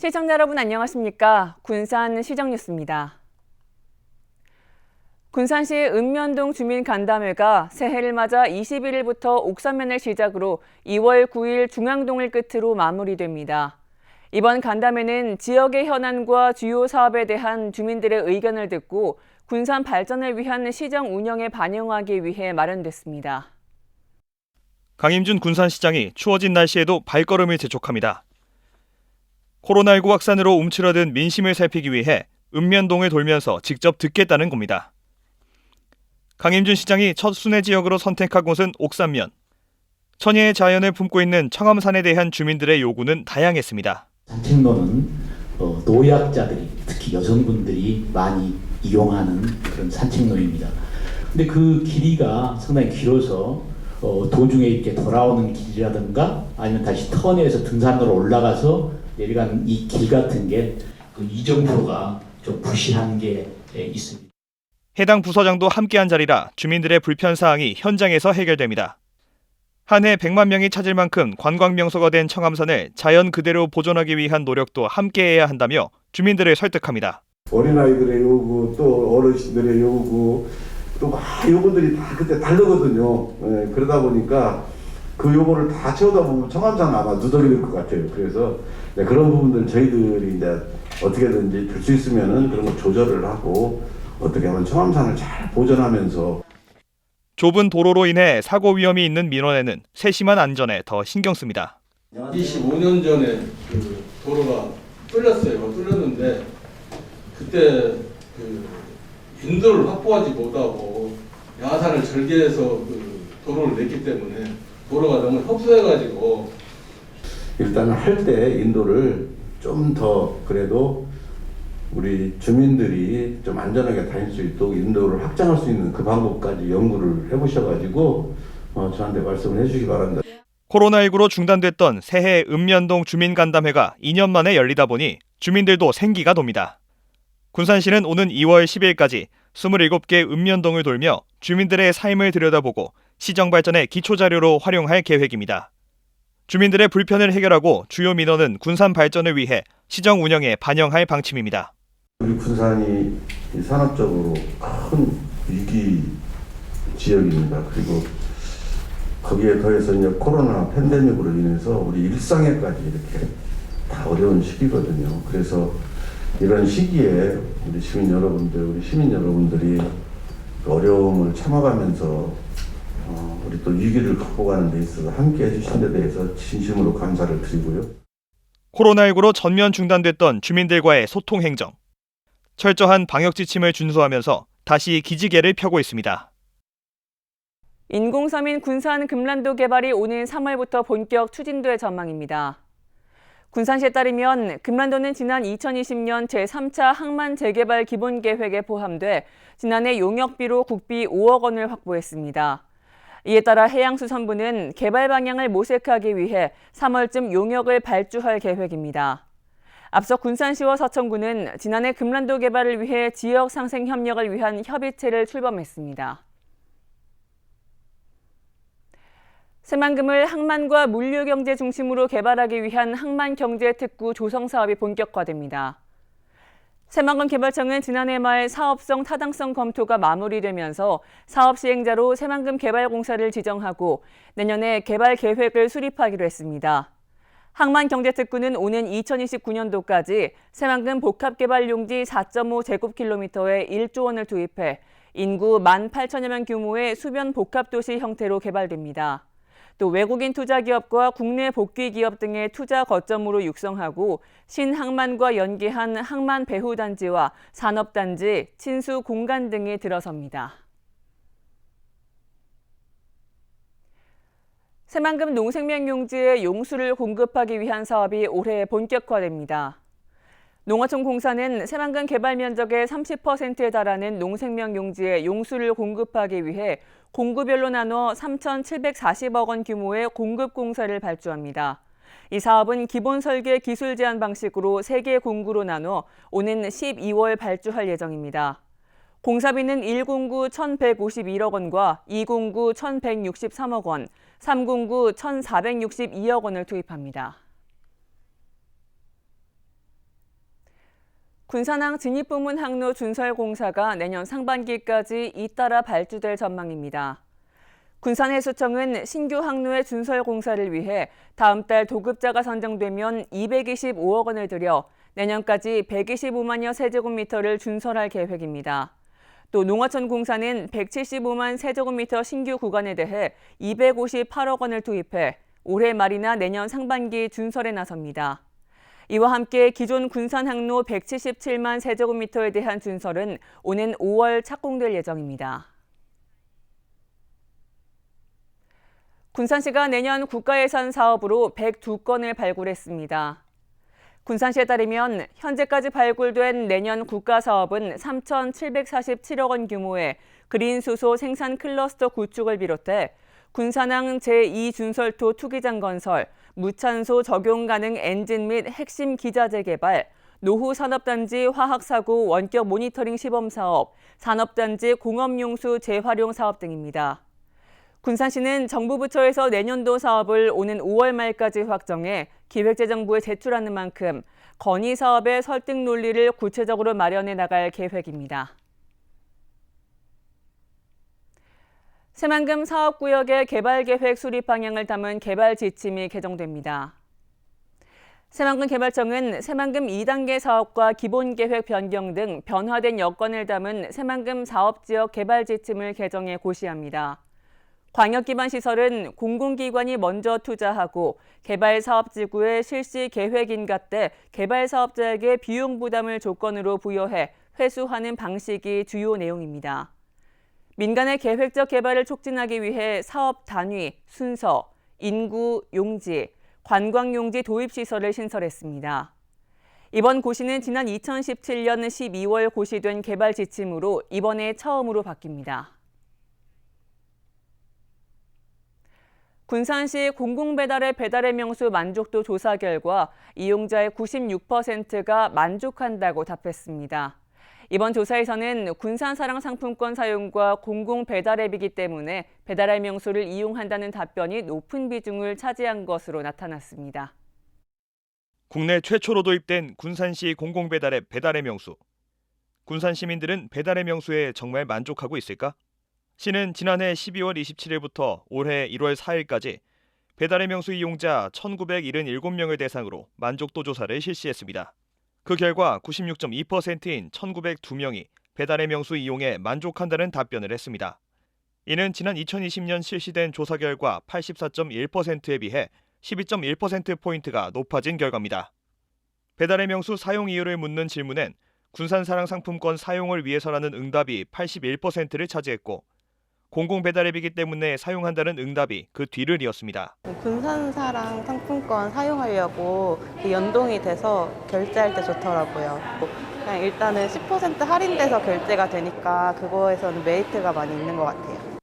시청자 여러분 안녕하십니까? 군산시정 뉴스입니다. 군산시 읍면동 주민간담회가 새해를 맞아 21일부터 옥산면을 시작으로 2월 9일 중앙동을 끝으로 마무리됩니다. 이번 간담회는 지역의 현안과 주요 사업에 대한 주민들의 의견을 듣고 군산 발전을 위한 시정 운영에 반영하기 위해 마련됐습니다. 강임준 군산시장이 추워진 날씨에도 발걸음을 재촉합니다. 코로나19 확산으로 움츠러든 민심을 살피기 위해 읍면동을 돌면서 직접 듣겠다는 겁니다. 강임준 시장이 첫 순회 지역으로 선택한 곳은 옥산면. 천혜의 자연을 품고 있는 청암산에 대한 주민들의 요구는 다양했습니다. 산책로는 노약자들이, 특히 여성분들이 많이 이용하는 그런 산책로입니다. 근데 그 길이가 상당히 길어서 도중에 이렇게 돌아오는 길이라든가 아니면 다시 터널에서 등산로로 올라가서 내려가는 이 길 같은 게 그 이정표가 좀 부실한 게 있습니다. 해당 부서장도 함께한 자리라 주민들의 불편사항이 현장에서 해결됩니다. 한 해 100만 명이 찾을 만큼 관광명소가 된 청암산을 자연 그대로 보존하기 위한 노력도 함께해야 한다며 주민들을 설득합니다. 어린아이들의 요구, 또 어르신들의 요구, 또 막 요구들이 다 그때 다르거든요. 그러다 보니까 그 요구를 다 채우다 보면 청암산은 아마 누더기 될 것 같아요. 그래서 그런 부분들 저희들이 이제 어떻게든지 줄 수 있으면은 그런 거 조절을 하고 어떻게 하면 청암산을 잘 보존하면서. 좁은 도로로 인해 사고 위험이 있는 민원에는 세심한 안전에 더 신경 씁니다. 25년 전에 그 도로가 뚫렸는데 그때 그 인도를 확보하지 못하고 야산을 절개해서 그 도로를 냈기 때문에 도로가 너무 협소해가지고 일단은 할 때 인도를 좀 더 그래도 우리 주민들이 좀 안전하게 다닐 수 있도록 인도를 확장할 수 있는 그 방법까지 연구를 해보셔가지고 저한테 말씀을 해주시기 바랍니다. 코로나19로 중단됐던 새해 읍면동 주민간담회가 2년 만에 열리다 보니 주민들도 생기가 돕니다. 군산시는 오는 2월 10일까지 27개 읍면동을 돌며 주민들의 삶을 들여다보고 시정 발전의 기초자료로 활용할 계획입니다. 주민들의 불편을 해결하고 주요 민원은 군산 발전을 위해 시정 운영에 반영할 방침입니다. 우리 군산이 산업적으로 큰 위기 지역입니다. 그리고 거기에 더해서 이제 코로나 팬데믹으로 인해서 우리 일상에까지 이렇게 다 어려운 시기거든요. 그래서 이런 시기에 우리 시민 여러분들이 어려움을 참아가면서 우리 또 위기를 극복하는 데 있어서 함께 해주신 데 대해서 진심으로 감사를 드리고요. 코로나19로 전면 중단됐던 주민들과의 소통 행정. 철저한 방역 지침을 준수하면서 다시 기지개를 펴고 있습니다. 인공섬인 군산 금란도 개발이 오는 3월부터 본격 추진될 전망입니다. 군산시에 따르면 금란도는 지난 2020년 제3차 항만 재개발 기본계획에 포함돼 지난해 용역비로 국비 5억 원을 확보했습니다. 이에 따라 해양수산부는 개발 방향을 모색하기 위해 3월쯤 용역을 발주할 계획입니다. 앞서 군산시와 서천구는 지난해 금란도 개발을 위해 지역 상생 협력을 위한 협의체를 출범했습니다. 새만금을 항만과 물류경제 중심으로 개발하기 위한 항만경제특구 조성 사업이 본격화됩니다. 새만금 개발청은 지난해 말 사업성 타당성 검토가 마무리되면서 사업 시행자로 새만금 개발공사를 지정하고 내년에 개발 계획을 수립하기로 했습니다. 항만경제특구는 오는 2029년도까지 새만금 복합개발용지 4.5제곱킬로미터에 1조 원을 투입해 인구 18,000여 명 규모의 수변 복합도시 형태로 개발됩니다. 또 외국인 투자기업과 국내 복귀기업 등의 투자 거점으로 육성하고 신항만과 연계한 항만 배후단지와 산업단지, 친수공간 등이 들어섭니다. 새만금 농생명용지에 용수를 공급하기 위한 사업이 올해 본격화됩니다. 농어촌공사는 새만금 개발 면적의 30%에 달하는 농생명용지에 용수를 공급하기 위해 공구별로 나눠 3,740억 원 규모의 공급공사를 발주합니다. 이 사업은 기본 설계 기술 제한 방식으로 3개 공구로 나눠 오는 12월 발주할 예정입니다. 공사비는 1공구 1,151억 원과 2공구 1,163억 원, 3공구 1,462억 원을 투입합니다. 군산항 진입부문 항로 준설 공사가 내년 상반기까지 잇따라 발주될 전망입니다. 군산해수청은 신규 항로의 준설 공사를 위해 다음 달 도급자가 선정되면 225억 원을 들여 내년까지 125만여 세제곱미터를 준설할 계획입니다. 또 농어촌 공사는 175만 세제곱미터 신규 구간에 대해 258억 원을 투입해 올해 말이나 내년 상반기 준설에 나섭니다. 이와 함께 기존 군산 항로 177만 세제곱미터에 대한 준설은 오는 5월 착공될 예정입니다. 군산시가 내년 국가예산 사업으로 102건을 발굴했습니다. 군산시에 따르면 현재까지 발굴된 내년 국가사업은 3,747억 원 규모의 그린수소 생산 클러스터 구축을 비롯해 군산항 제2준설토 투기장 건설, 무탄소 적용 가능 엔진 및 핵심 기자재 개발, 노후 산업단지 화학사고 원격 모니터링 시범사업, 산업단지 공업용수 재활용 사업 등입니다. 군산시는 정부 부처에서 내년도 사업을 오는 5월 말까지 확정해 기획재정부에 제출하는 만큼 건의 사업의 설득 논리를 구체적으로 마련해 나갈 계획입니다. 새만금 사업구역의 개발계획 수립 방향을 담은 개발 지침이 개정됩니다. 새만금 개발청은 새만금 2단계 사업과 기본계획 변경 등 변화된 여건을 담은 새만금 사업지역 개발 지침을 개정해 고시합니다. 광역기반시설은 공공기관이 먼저 투자하고 개발사업지구의 실시 계획 인가 때 개발사업자에게 비용 부담을 조건으로 부여해 회수하는 방식이 주요 내용입니다. 민간의 계획적 개발을 촉진하기 위해 사업 단위, 순서, 인구, 용지, 관광용지 도입시설을 신설했습니다. 이번 고시는 지난 2017년 12월 고시된 개발 지침으로 이번에 처음으로 바뀝니다. 군산시 공공배달의 배달의 명수 만족도 조사 결과 이용자의 96%가 만족한다고 답했습니다. 이번 조사에서는 군산사랑 상품권 사용과 공공배달앱이기 때문에 배달의 명수를 이용한다는 답변이 높은 비중을 차지한 것으로 나타났습니다. 국내 최초로 도입된 군산시 공공배달앱 배달의 명수. 군산 시민들은 배달의 명수에 정말 만족하고 있을까? 시는 지난해 12월 27일부터 올해 1월 4일까지 배달의 명수 이용자 1,977명을 대상으로 만족도 조사를 실시했습니다. 그 결과 96.2%인 1,902명이 배달의 명수 이용에 만족한다는 답변을 했습니다. 이는 지난 2020년 실시된 조사 결과 84.1%에 비해 12.1%포인트가 높아진 결과입니다. 배달의 명수 사용 이유를 묻는 질문엔 군산사랑 상품권 사용을 위해서라는 응답이 81%를 차지했고 공공배달앱이기 때문에 사용한다는 응답이 그 뒤를 이었습니다. 군산사랑 상품권 사용하려고 연동이 돼서 결제할 때 좋더라고요. 그냥 일단은 10% 할인돼서 결제가 되니까 그거에서는 메리트가 많이 있는 것 같아요.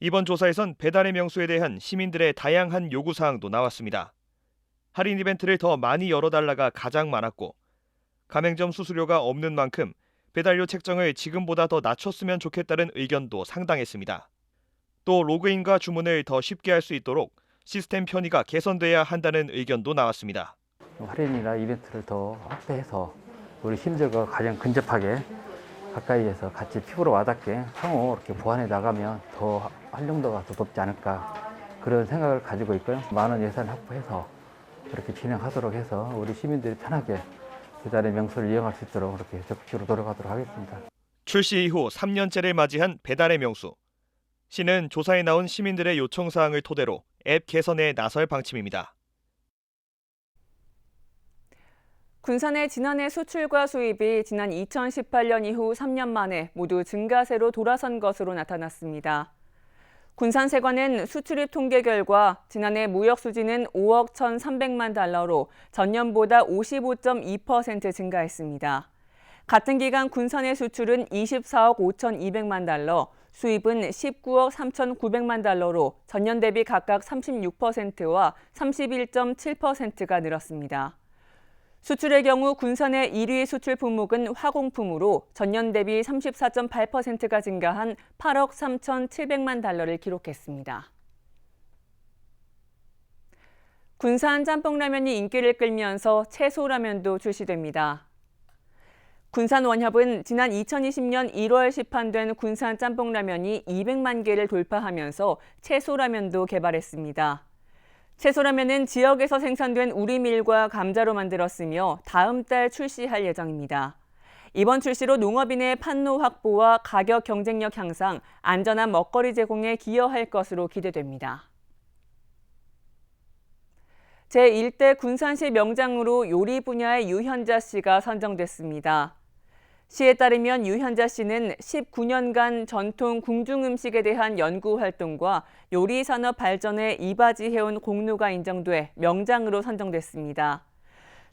이번 조사에선 배달의 명수에 대한 시민들의 다양한 요구사항도 나왔습니다. 할인 이벤트를 더 많이 열어달라가 가장 많았고 가맹점 수수료가 없는 만큼 배달료 책정을 지금보다 더 낮췄으면 좋겠다는 의견도 상당했습니다. 또 로그인과 주문을 더 쉽게 할 수 있도록 시스템 편의가 개선돼야 한다는 의견도 나왔습니다. 할인이나 이벤트를 더 확대해서 우리 시민들과 가장 근접하게 가까이에서 같이 피부로 와닿게 향후 이렇게 보완해 나가면 더 활용도가 더 높지 않을까 그런 생각을 가지고 있고요. 많은 예산을 확보해서 그렇게 진행하도록 해서 우리 시민들이 편하게 배달의 명수를 이용할 수 있도록 그렇게 적극적으로 노력하도록 하겠습니다. 출시 이후 3년째를 맞이한 배달의 명수. 시는 조사에 나온 시민들의 요청사항을 토대로 앱 개선에 나설 방침입니다. 군산의 지난해 수출과 수입이 지난 2018년 이후 3년 만에 모두 증가세로 돌아선 것으로 나타났습니다. 군산세관은 수출입 통계 결과 지난해 무역 수지는 5억 1,300만 달러로 전년보다 55.2% 증가했습니다. 같은 기간 군산의 수출은 24억 5,200만 달러, 수입은 19억 3,900만 달러로 전년 대비 각각 36%와 31.7%가 늘었습니다. 수출의 경우 군산의 1위 수출 품목은 화공품으로 전년 대비 34.8%가 증가한 8억 3,700만 달러를 기록했습니다. 군산 짬뽕라면이 인기를 끌면서 채소라면도 출시됩니다. 군산원협은 지난 2020년 1월 시판된 군산 짬뽕라면이 200만 개를 돌파하면서 채소라면도 개발했습니다. 채소라면은 지역에서 생산된 우리밀과 감자로 만들었으며 다음 달 출시할 예정입니다. 이번 출시로 농업인의 판로 확보와 가격 경쟁력 향상, 안전한 먹거리 제공에 기여할 것으로 기대됩니다. 제1대 군산시 명장으로 요리 분야의 유현자 씨가 선정됐습니다. 시에 따르면 유현자 씨는 19년간 전통 궁중 음식에 대한 연구 활동과 요리 산업 발전에 이바지해온 공로가 인정돼 명장으로 선정됐습니다.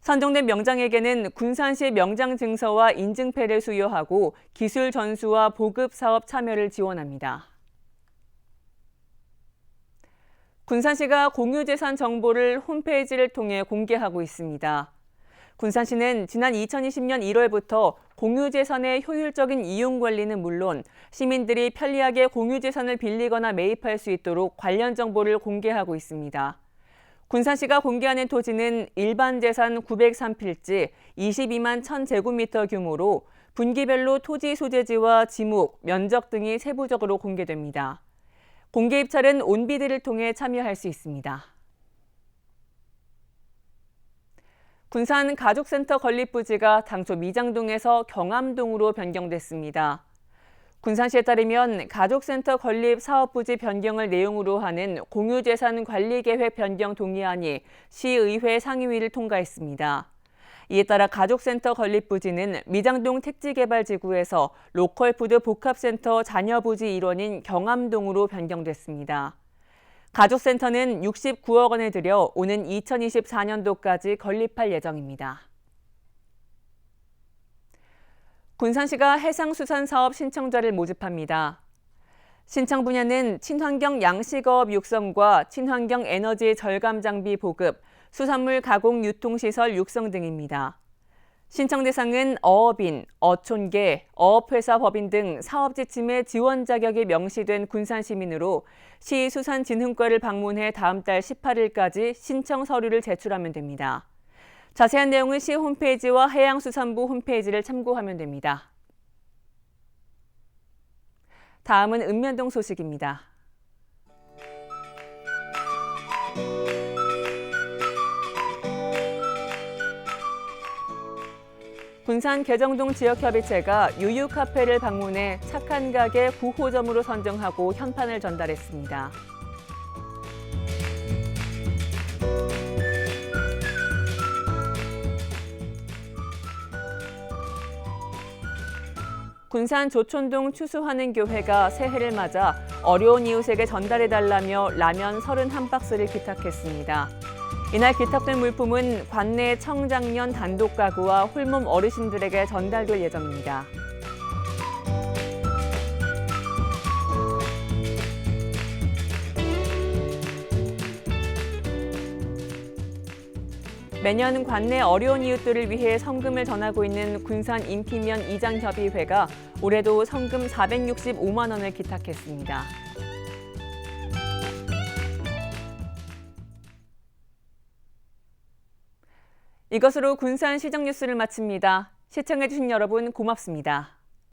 선정된 명장에게는 군산시 명장 증서와 인증패를 수여하고 기술 전수와 보급 사업 참여를 지원합니다. 군산시가 공유재산 정보를 홈페이지를 통해 공개하고 있습니다. 군산시는 지난 2020년 1월부터 공유재산의 효율적인 이용 관리는 물론 시민들이 편리하게 공유재산을 빌리거나 매입할 수 있도록 관련 정보를 공개하고 있습니다. 군산시가 공개하는 토지는 일반 재산 903필지 22만 1000제곱미터 규모로 분기별로 토지 소재지와 지목, 면적 등이 세부적으로 공개됩니다. 공개 입찰은 온비드를 통해 참여할 수 있습니다. 군산 가족센터 건립부지가 당초 미장동에서 경암동으로 변경됐습니다. 군산시에 따르면 가족센터 건립 사업부지 변경을 내용으로 하는 공유재산 관리계획 변경 동의안이 시의회 상임위를 통과했습니다. 이에 따라 가족센터 건립부지는 미장동 택지개발지구에서 로컬푸드 복합센터 자녀부지 일원인 경암동으로 변경됐습니다. 가족센터는 69억 원을 들여 오는 2024년도까지 건립할 예정입니다. 군산시가 해상수산사업 신청자를 모집합니다. 신청 분야는 친환경 양식어업 육성과 친환경 에너지 절감 장비 보급, 수산물 가공 유통시설 육성 등입니다. 신청 대상은 어업인, 어촌계, 어업회사 법인 등 사업 지침에 지원 자격이 명시된 군산 시민으로 시수산진흥과를 방문해 다음 달 18일까지 신청 서류를 제출하면 됩니다. 자세한 내용은 시 홈페이지와 해양수산부 홈페이지를 참고하면 됩니다. 다음은 읍면동 소식입니다. 군산 개정동 지역협의체가 유유카페를 방문해 착한 가게 구호점으로 선정하고 현판을 전달했습니다. 군산 조촌동 추수하는교회가 새해를 맞아 어려운 이웃에게 전달해달라며 라면 31박스를 기탁했습니다. 이날 기탁된 물품은 관내 청장년 단독 가구와 홀몸 어르신들에게 전달될 예정입니다. 매년 관내 어려운 이웃들을 위해 성금을 전하고 있는 군산 인피면 이장협의회가 올해도 성금 465만 원을 기탁했습니다. 이것으로 군산 시정 뉴스를 마칩니다. 시청해주신 여러분 고맙습니다.